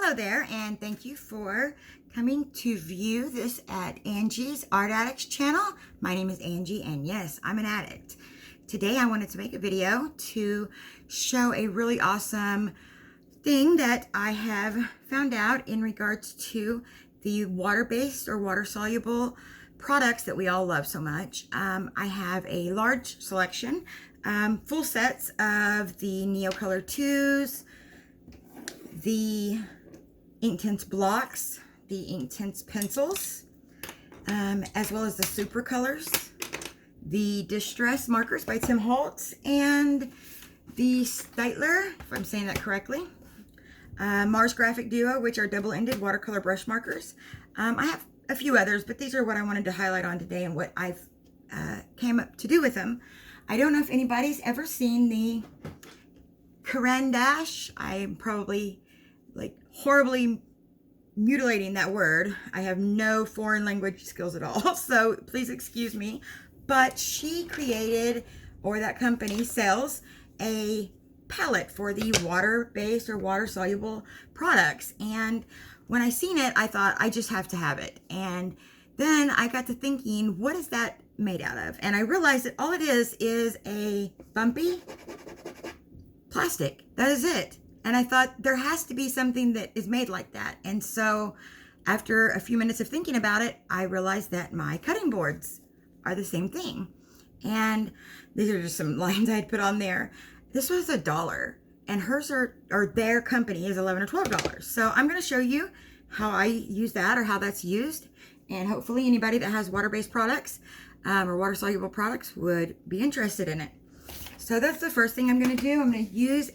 Hello there, and thank you for coming to view this at Angie's Art Addicts channel. My name is Angie, and yes, I'm an addict. Today I wanted to make a video to show a really awesome thing that I have found out in regards to the water-based or water-soluble products that we all love so much. I have a large selection, full sets of the neocolor 2s, the inktense blocks, the inktense pencils, as well as the supracolors, the distress markers by Tim Holtz, and the Styler, if I'm saying that correctly, Mars Graphic Duo, which are double-ended watercolor brush markers. I have a few others, but these are what I wanted to highlight on today and what I've came up to do with them. I don't know if anybody's ever seen the Caran d'Ache. I'm probably like horribly mutilating that word. I have no foreign language skills at all, so please excuse me. But she created, or that company sells, a palette for the water-based or water-soluble products. And when I seen it, I thought I just have to have it. And then I got to thinking, what is that made out of? And I realized that all it is a bumpy plastic. That is it. And I thought there has to be something that is made like that. And so after a few minutes of thinking about it, I realized that my cutting boards are the same thing. And these are just some lines I'd put on there. This was $1, and hers or their company is $11 or $12. So I'm going to show you how I use that, or how that's used. And hopefully anybody that has water-based products or water-soluble products would be interested in it. So that's the first thing I'm going to do. I'm going to use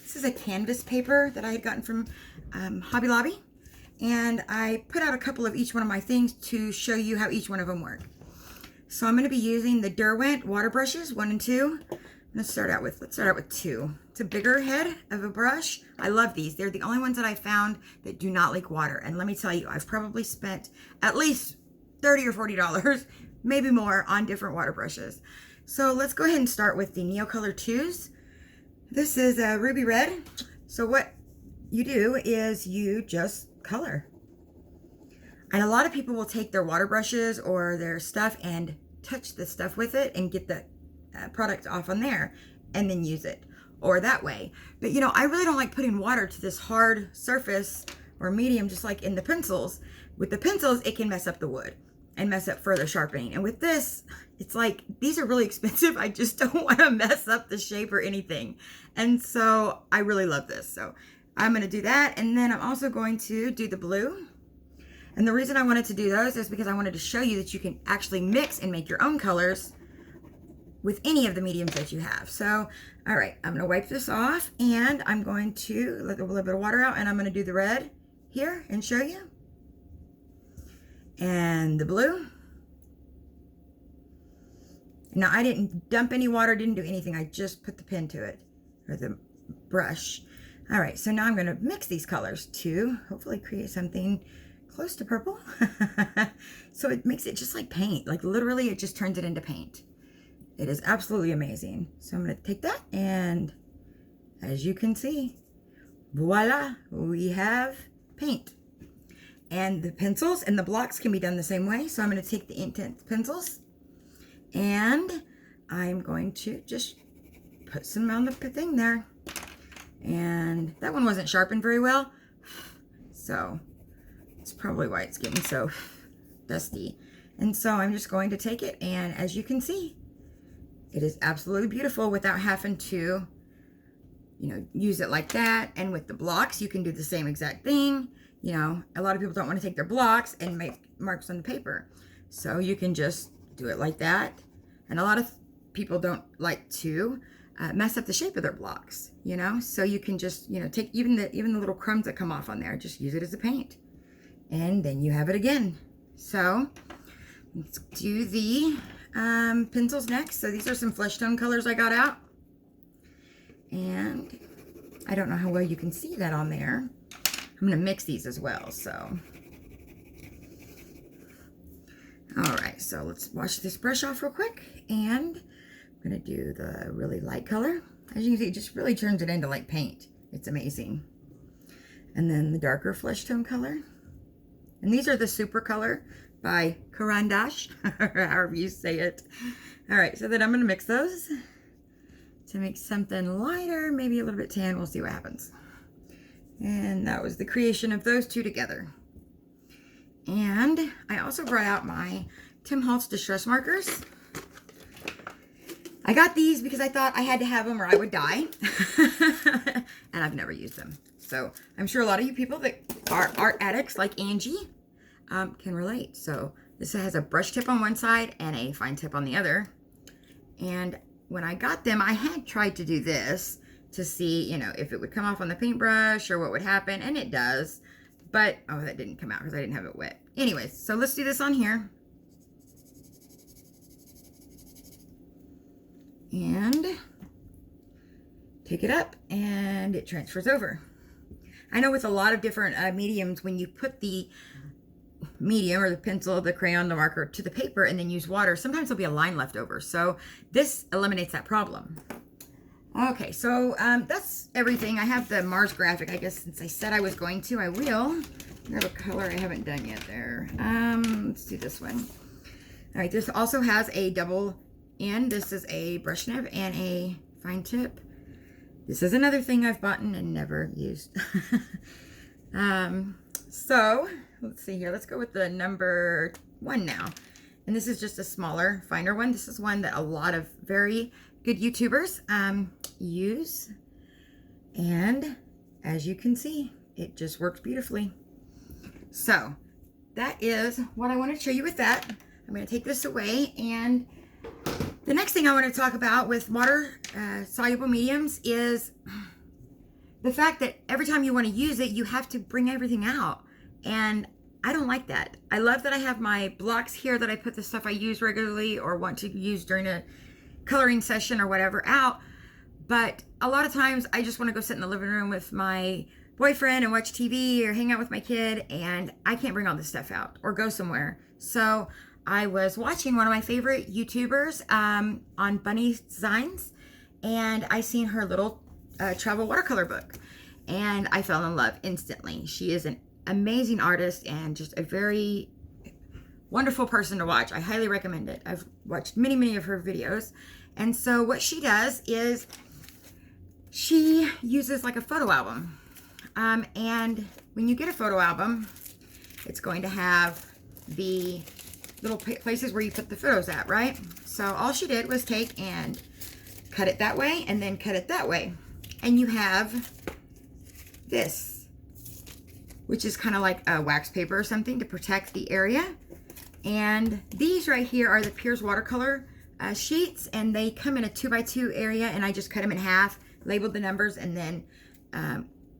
this is a canvas paper that I had gotten from Hobby Lobby. And I put out a couple of each one of my things to show you how each one of them work. So I'm going to be using the Derwent water brushes, 1 and 2. Let's start out with 2. It's a bigger head of a brush. I love these. They're the only ones that I found that do not leak water. And let me tell you, I've probably spent at least $30 or $40, maybe more, on different water brushes. So let's go ahead and start with the neocolor 2s. This is a ruby red. So what you do is you just color. And a lot of people will take their water brushes or their stuff and touch the stuff with it and get the product off on there and then use it, or that way. But you know, I really don't like putting water to this hard surface or medium, just like in the pencils. With the pencils, it can mess up the wood and mess up further sharpening. And with this, it's like, these are really expensive. I just don't want to mess up the shape or anything. And so I really love this. So I'm going to do that. And then I'm also going to do the blue. And the reason I wanted to do those is because I wanted to show you that you can actually mix and make your own colors with any of the mediums that you have. So, all right, I'm gonna wipe this off, and I'm going to let a little bit of water out, and I'm gonna do the red here and show you. And the blue. Now, I didn't dump any water, didn't do anything. I just put the pen to it, or the brush. All right, so now I'm gonna mix these colors to hopefully create something close to purple. So it makes it just like paint. Like literally, it just turns it into paint. It is absolutely amazing. So I'm going to take that, and as you can see, voila, we have paint. And the pencils and the blocks can be done the same way. So I'm going to take the inktense pencils, and I'm going to just put some on the thing there. And that one wasn't sharpened very well, so it's probably why it's getting so dusty. And so I'm just going to take it, and as you can see, it is absolutely beautiful without having to, you know, use it like that. And with the blocks, you can do the same exact thing. You know, a lot of people don't want to take their blocks and make marks on the paper. So you can just do it like that. And a lot of people don't like to mess up the shape of their blocks, you know. So you can just, you know, take even the little crumbs that come off on there, just use it as a paint. And then you have it again. So let's do the pencils next. So these are some flesh tone colors I got out, and I don't know how well you can see that on there. I'm going to mix these as well. So all right, so let's wash this brush off real quick, and I'm going to do the really light color. As you can see, it just really turns it into like paint. It's amazing. And then the darker flesh tone color. And these are the Supracolor by Karandash, or however you say it. All right, so then I'm going to mix those to make something lighter, maybe a little bit tan. We'll see what happens. And that was the creation of those two together. And I also brought out my Tim Holtz Distress Markers. I got these because I thought I had to have them or I would die. And I've never used them. So I'm sure a lot of you people that are art addicts like Angie can relate. So this has a brush tip on one side and a fine tip on the other. And when I got them, I had tried to do this to see, you know, if it would come off on the paintbrush or what would happen. And it does. But, oh, that didn't come out because I didn't have it wet. Anyways, so let's do this on here. And pick it up and it transfers over. I know with a lot of different mediums, when you put the medium or the pencil, the crayon, the marker to the paper and then use water, sometimes there'll be a line left over. So this eliminates that problem. Okay, so that's everything. I have the Mars graphic. I guess since I said I was going to, I will. I have a color I haven't done yet there. Let's do this one. All right, this also has a double end. This is a brush nib and a fine tip. This is another thing I've bought and never used. So let's see here. Let's go with the number 1 now. And this is just a smaller, finer one. This is one that a lot of very good YouTubers use. And as you can see, it just works beautifully. So that is what I want to show you with that. I'm going to take this away, and the next thing I want to talk about with water soluble mediums is the fact that every time you want to use it, you have to bring everything out. And I don't like that. I love that I have my blocks here that I put the stuff I use regularly or want to use during a coloring session or whatever out. But a lot of times I just want to go sit in the living room with my boyfriend and watch TV or hang out with my kid, and I can't bring all this stuff out or go somewhere. So I was watching one of my favorite YouTubers on Bunny Designs, and I seen her little travel watercolor book, and I fell in love instantly. She is an amazing artist and just a very wonderful person to watch. I highly recommend it. I've watched many of her videos. And so what she does is she uses like a photo album. And when you get a photo album, it's going to have the little places where you put the photos at, right? So all she did was take and cut it that way and then cut it that way. And you have this, which is kind of like a wax paper or something to protect the area. And these right here are the Piers watercolor sheets, and they come in a 2x2 area, and I just cut them in half, labeled the numbers, and then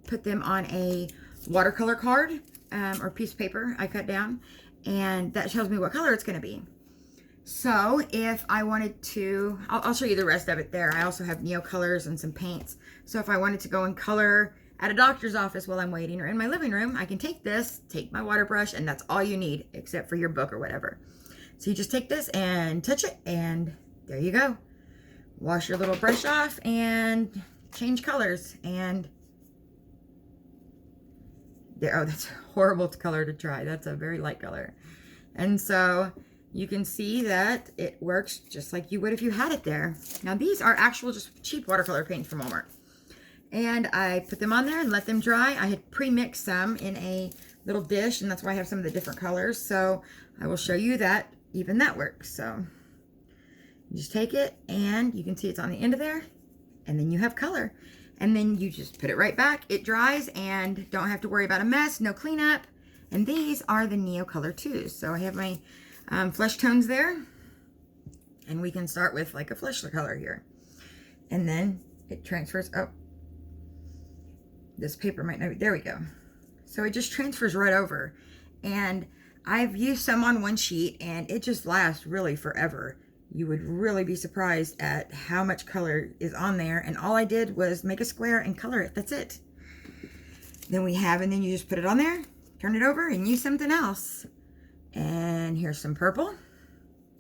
put them on a watercolor card or piece of paper I cut down, and that tells me what color it's going to be. So if I wanted to, I'll show you the rest of it there. I also have neocolors and some paints. So if I wanted to go and color at a doctor's office while I'm waiting or in my living room, I can take this, take my water brush, and that's all you need except for your book or whatever. So you just take this and touch it, and there you go. Wash your little brush off and change colors. And there, oh, that's a horrible color to try. That's a very light color. And so you can see that it works just like you would if you had it there. Now these are actual just cheap watercolor paints from Walmart. And I put them on there and let them dry. I had pre-mixed some in a little dish, and that's why I have some of the different colors. So I will show you that even that works. So you just take it, and you can see it's on the end of there, and then you have color. And then you just put it right back. It dries and don't have to worry about a mess, no cleanup. And these are the neocolor 2s. So I have my flesh tones there, and we can start with like a flesh color here. And then it transfers up. This paper might not be, there we go. So it just transfers right over. And I've used some on one sheet, and it just lasts really forever. You would really be surprised at how much color is on there. And all I did was make a square and color it. That's it. Then we have, and then you just put it on there, turn it over, and use something else. And here's some purple.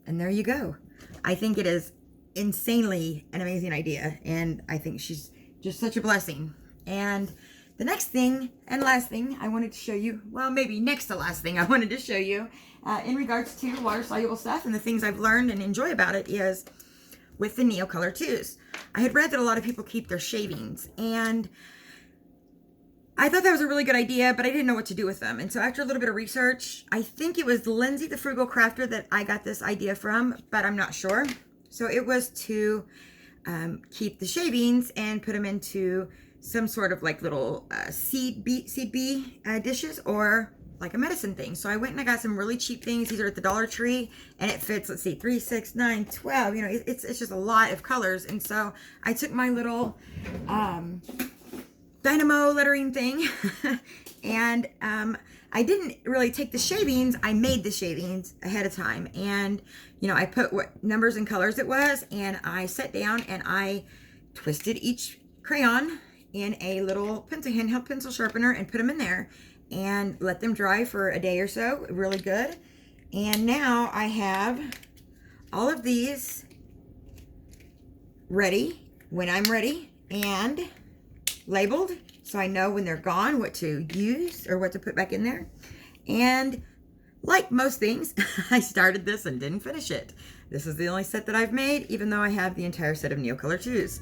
And there you go. I think it is insanely an amazing idea. And I think she's just such a blessing. And the next thing and last thing I wanted to show you, well, maybe next to last thing I wanted to show you in regards to water-soluble stuff and the things I've learned and enjoy about it is with the neocolor 2s. I had read that a lot of people keep their shavings, and I thought that was a really good idea, but I didn't know what to do with them. And so after a little bit of research, I think it was Lindsay the Frugal Crafter that I got this idea from, but I'm not sure. So it was to keep the shavings and put them into some sort of like little seed bee dishes or like a medicine thing. So I went and I got some really cheap things. These are at the Dollar Tree, and it fits, let's see, 3, 6, 9, 12. You know, it's just a lot of colors. And so I took my little dynamo lettering thing and I didn't really take the shavings. I made the shavings ahead of time, and you know, I put what numbers and colors it was, and I sat down and I twisted each crayon in a little handheld pencil sharpener and put them in there and let them dry for a day or so. Really good. And now I have all of these ready when I'm ready and labeled, so I know when they're gone what to use or what to put back in there. And like most things, I started this and didn't finish it. This is the only set that I've made, even though I have the entire set of neocolor 2s.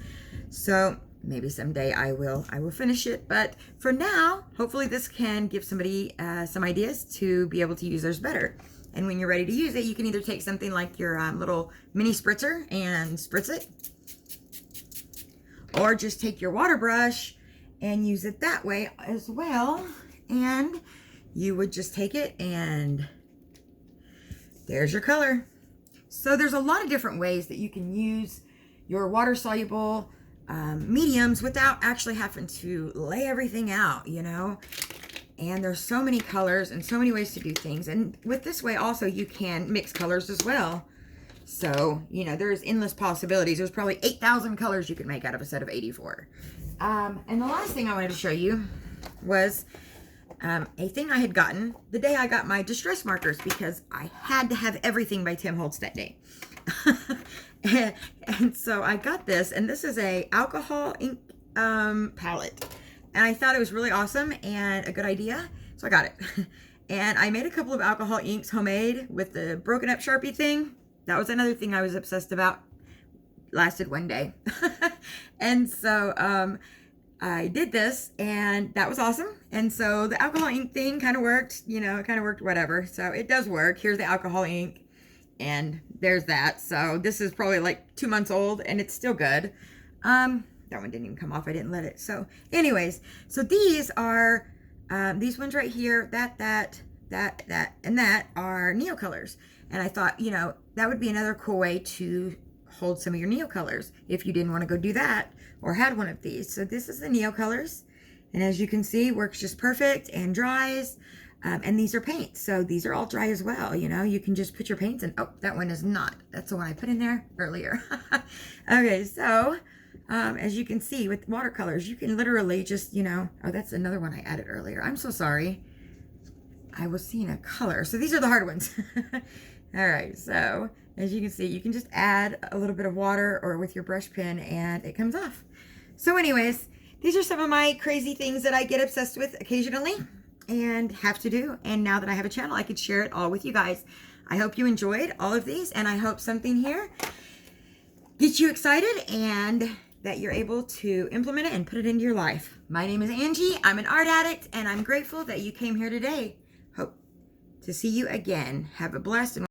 So maybe someday I will finish it, but for now, hopefully this can give somebody some ideas to be able to use theirs better. And when you're ready to use it, you can either take something like your little mini spritzer and spritz it, or just take your water brush and use it that way as well. And you would just take it and there's your color. So there's a lot of different ways that you can use your water-soluble mediums without actually having to lay everything out, you know. And there's so many colors and so many ways to do things. And with this way also, you can mix colors as well. So, you know, there's endless possibilities. There's probably 8,000 colors you can make out of a set of 84. And the last thing I wanted to show you was a thing I had gotten the day I got my distress markers, because I had to have everything by Tim Holtz that day. and so I got this, and this is a alcohol ink palette. And I thought it was really awesome and a good idea, so I got it. And I made a couple of alcohol inks homemade with the broken up Sharpie thing. That was another thing I was obsessed about. Lasted one day. And so I did this, and that was awesome. And so the alcohol ink thing kind of worked, you know, it kind of worked, whatever. So it does work. Here's the alcohol ink, and there's that. So this is probably like 2 months old, and it's still good. That one didn't even come off. I didn't let it. So anyways, so these are these ones right here, that, and that are neocolors. And I thought, you know, that would be another cool way to hold some of your neocolors if you didn't want to go do that or had one of these. So this is the neocolors, and as you can see, works just perfect and dries. And these are paints, so these are all dry as well. You know, you can just put your paints in. Oh, that one is not. That's the one I put in there earlier. Okay, so as you can see with watercolors, you can literally just, you know, oh, that's another one I added earlier. I'm so sorry. I was seeing a color. So these are the hard ones. All right, so as you can see, you can just add a little bit of water or with your brush pen and it comes off. So anyways, these are some of my crazy things that I get obsessed with occasionally and have to do. And now that I have a channel, I could share it all with you guys. I hope you enjoyed all of these, and I hope something here gets you excited and that you're able to implement it and put it into your life. My name is Angie. I'm an art addict, and I'm grateful that you came here today. Hope to see you again. Have a blessed and